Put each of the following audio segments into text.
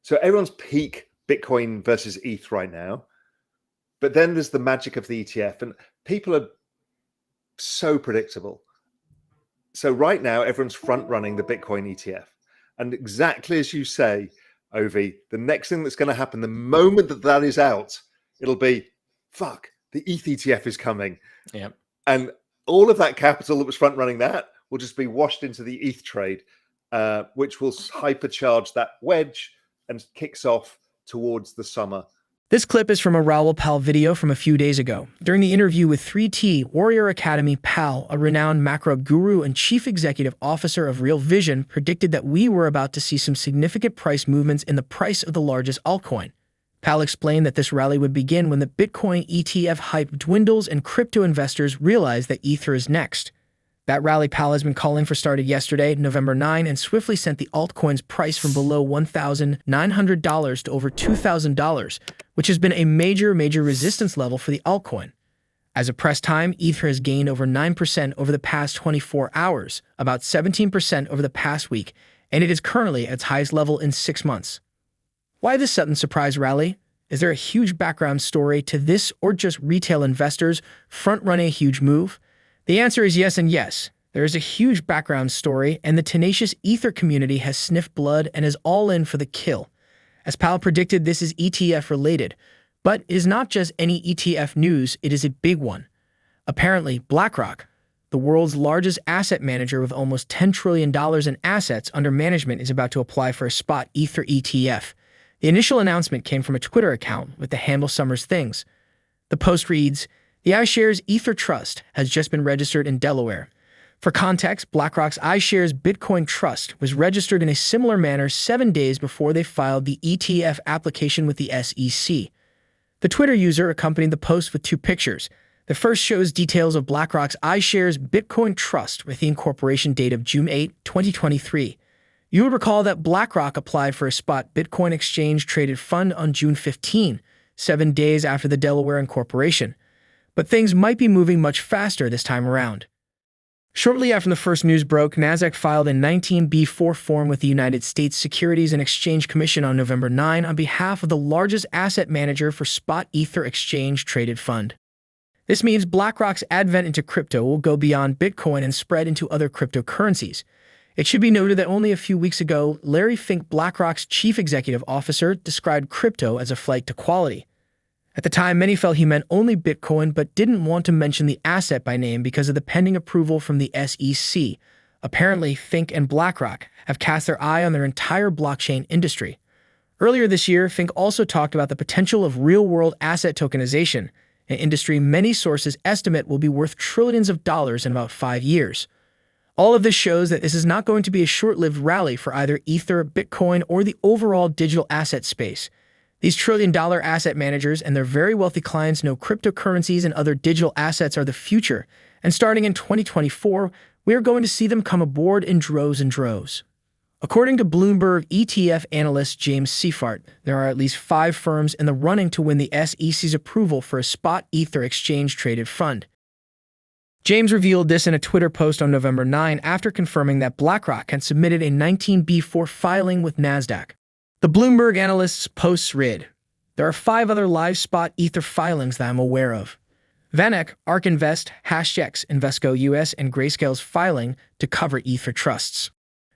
So everyone's peak Bitcoin versus ETH right now. But then there's the magic of the ETF, and people are so predictable. So right now, everyone's front running the Bitcoin ETF. And exactly as you say, Ovi, the next thing that's going to happen, the moment that that is out, it'll be, fuck, the ETH ETF is coming. Yeah. And all of that capital that was front running that will just be washed into the ETH trade, which will hypercharge that wedge and kicks off towards the summer. This clip is from a Raoul Pal video from a few days ago. During the interview with 3T, Warrior Academy Pal, a renowned macro guru and chief executive officer of Real Vision, predicted that we were about to see some significant price movements in the price of the largest altcoin. Pal explained that this rally would begin when the Bitcoin ETF hype dwindles and crypto investors realize that Ether is next. That rally Pal has been calling for started yesterday, November 9, and swiftly sent the altcoin's price from below $1,900 to over $2,000, which has been a major resistance level for the altcoin. As of press time, Ether has gained over 9% over the past 24 hours, about 17% over the past week, and it is currently at its highest level in 6 months. Why this sudden surprise rally? Is there a huge background story to this, or just retail investors front-running a huge move? The answer is yes and yes. There is a huge background story, and the tenacious Ether community has sniffed blood and is all in for the kill. As Pal predicted, this is ETF related, but it is not just any ETF news, it is a big one. Apparently, BlackRock, the world's largest asset manager with almost $10 trillion in assets under management, is about to apply for a spot Ether ETF. The initial announcement came from a Twitter account with the handle Summers Things. The post reads, "The iShares Ether Trust has just been registered in Delaware." For context, BlackRock's iShares Bitcoin Trust was registered in a similar manner 7 days before they filed the ETF application with the SEC. The Twitter user accompanied the post with 2 pictures. The first shows details of BlackRock's iShares Bitcoin Trust with the incorporation date of June 8, 2023. You would recall that BlackRock applied for a spot Bitcoin exchange-traded fund on June 15, 7 days after the Delaware incorporation. But things might be moving much faster this time around. Shortly after the first news broke, Nasdaq filed a 19B4 form with the United States Securities and Exchange Commission on November 9 on behalf of the largest asset manager for spot Ether exchange-traded fund. This means BlackRock's advent into crypto will go beyond Bitcoin and spread into other cryptocurrencies. It should be noted that only a few weeks ago, Larry Fink, BlackRock's chief executive officer, described crypto as a flight to quality. At the time, many felt he meant only Bitcoin but didn't want to mention the asset by name because of the pending approval from the SEC. Apparently, Fink and BlackRock have cast their eye on their entire blockchain industry. Earlier this year, Fink also talked about the potential of real-world asset tokenization, an industry many sources estimate will be worth trillions of dollars in about 5 years. All of this shows that this is not going to be a short-lived rally for either Ether, Bitcoin, or the overall digital asset space. These trillion-dollar asset managers and their very wealthy clients know cryptocurrencies and other digital assets are the future, and starting in 2024, we are going to see them come aboard in droves and droves. According to Bloomberg ETF analyst James Seifert, there are at least 5 firms in the running to win the SEC's approval for a spot Ether exchange-traded fund. James revealed this in a Twitter post on November 9 after confirming that BlackRock had submitted a 19B4 filing with Nasdaq. The Bloomberg analyst's posts read, "There are 5 other live spot Ether filings that I'm aware of. VanEck, ARK Invest, Hashdex, Invesco US, and Grayscale's filing to cover Ether trusts."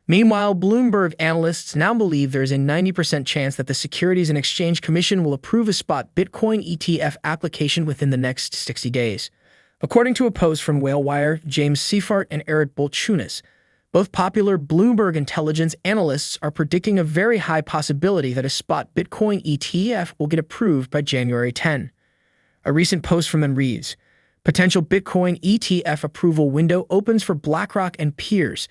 Meanwhile, Bloomberg analysts now believe there is a 90% chance that the Securities and Exchange Commission will approve a spot Bitcoin ETF application within the next 60 days. According to a post from WhaleWire, James Seifert and Eric Bolchunas, both popular Bloomberg intelligence analysts, are predicting a very high possibility that a spot Bitcoin ETF will get approved by January 10. A recent post from them reads, "Potential Bitcoin ETF approval window opens for BlackRock and peers.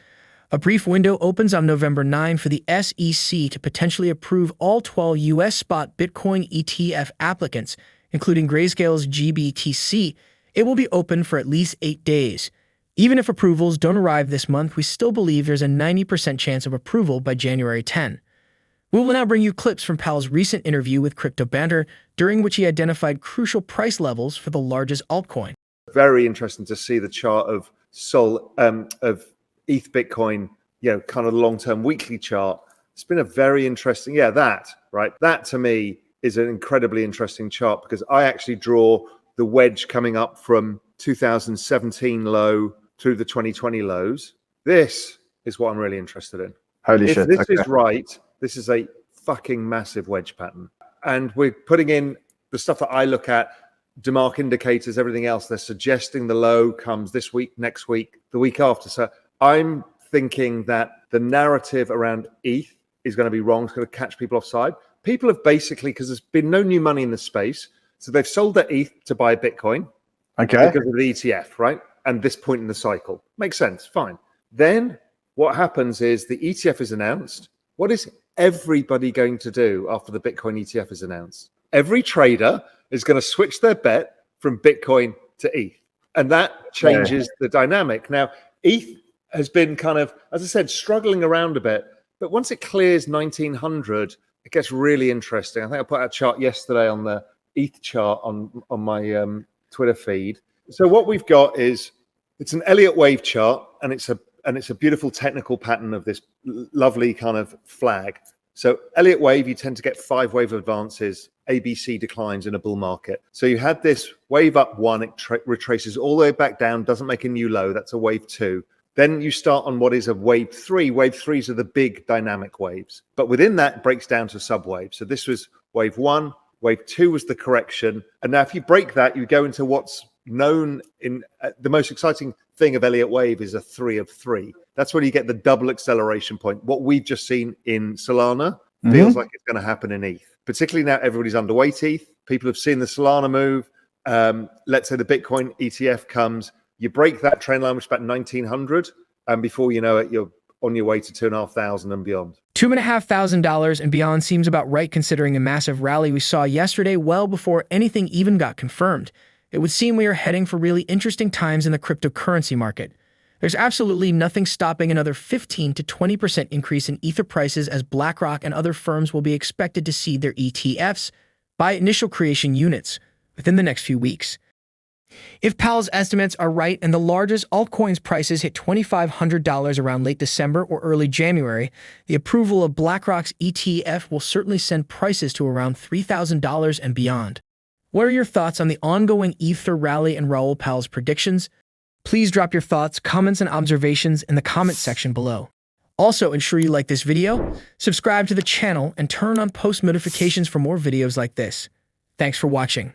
A brief window opens on November 9 for the SEC to potentially approve all 12 U.S. spot Bitcoin ETF applicants, including Grayscale's GBTC. It will be open for at least 8 days. Even if approvals don't arrive this month, we still believe there's a 90% chance of approval by January 10. We will now bring you clips from Pal's recent interview with Crypto Banter, during which he identified crucial price levels for the largest altcoin. Very interesting to see the chart of ETH Bitcoin, kind of long-term weekly chart, It's been a very interesting, that to me is an incredibly interesting chart, because I actually draw the wedge coming up from 2017 low through the 2020 lows. This is what I'm really interested in. Holy If shit. this Okay. is right, this is a fucking massive wedge pattern. And we're putting in the stuff that I look at, DeMark indicators, everything else. They're suggesting the low comes this week, next week, the week after. So I'm thinking that the narrative around ETH is going to be wrong. It's going to catch people offside. People have basically, because there's been no new money in the space, so they've sold their ETH to buy Bitcoin. Okay. Because of the ETF, right? And this point in the cycle. Makes sense. Fine. Then what happens is the ETF is announced. What is everybody going to do after the Bitcoin ETF is announced? Every trader is going to switch their bet from Bitcoin to ETH. And that changes the dynamic. Now, ETH has been kind of, as I said, struggling around a bit. But once it clears 1900, it gets really interesting. I think I put out a chart yesterday on the ETH chart on my Twitter feed. So what we've got is, it's an Elliott wave chart, and it's a beautiful technical pattern of this lovely kind of flag. So Elliott wave, you tend to get 5 wave advances, ABC declines in a bull market. So you had this wave up 1, it retraces all the way back down, doesn't make a new low. That's a wave 2. Then you start on what is a wave 3. Wave 3s are the big dynamic waves. But within that, it breaks down to subwaves. So this was wave 1. Wave 2 was the correction. And now if you break that, you go into what's known in the most exciting thing of Elliott wave is a 3 of 3. That's when you get the double acceleration point. What we've just seen in Solana feels like it's going to happen in ETH. Particularly now everybody's underweight ETH. People have seen the Solana move. Let's say the Bitcoin ETF comes. You break that trend line, which is about 1900. And before you know it, you're on your way to 2,500 and beyond. $2,500 and beyond seems about right, considering the massive rally we saw yesterday well before anything even got confirmed. It would seem we are heading for really interesting times in the cryptocurrency market. There's absolutely nothing stopping another 15 to 20% increase in Ether prices, as BlackRock and other firms will be expected to seed their ETFs by initial creation units within the next few weeks. If Powell's estimates are right and the largest altcoins prices hit $2,500 around late December or early January, the approval of BlackRock's ETF will certainly send prices to around $3,000 and beyond. What are your thoughts on the ongoing Ether rally and Raoul Pal's predictions? Please drop your thoughts, comments, and observations in the comment section below. Also, ensure you like this video, subscribe to the channel, and turn on post notifications for more videos like this. Thanks for watching.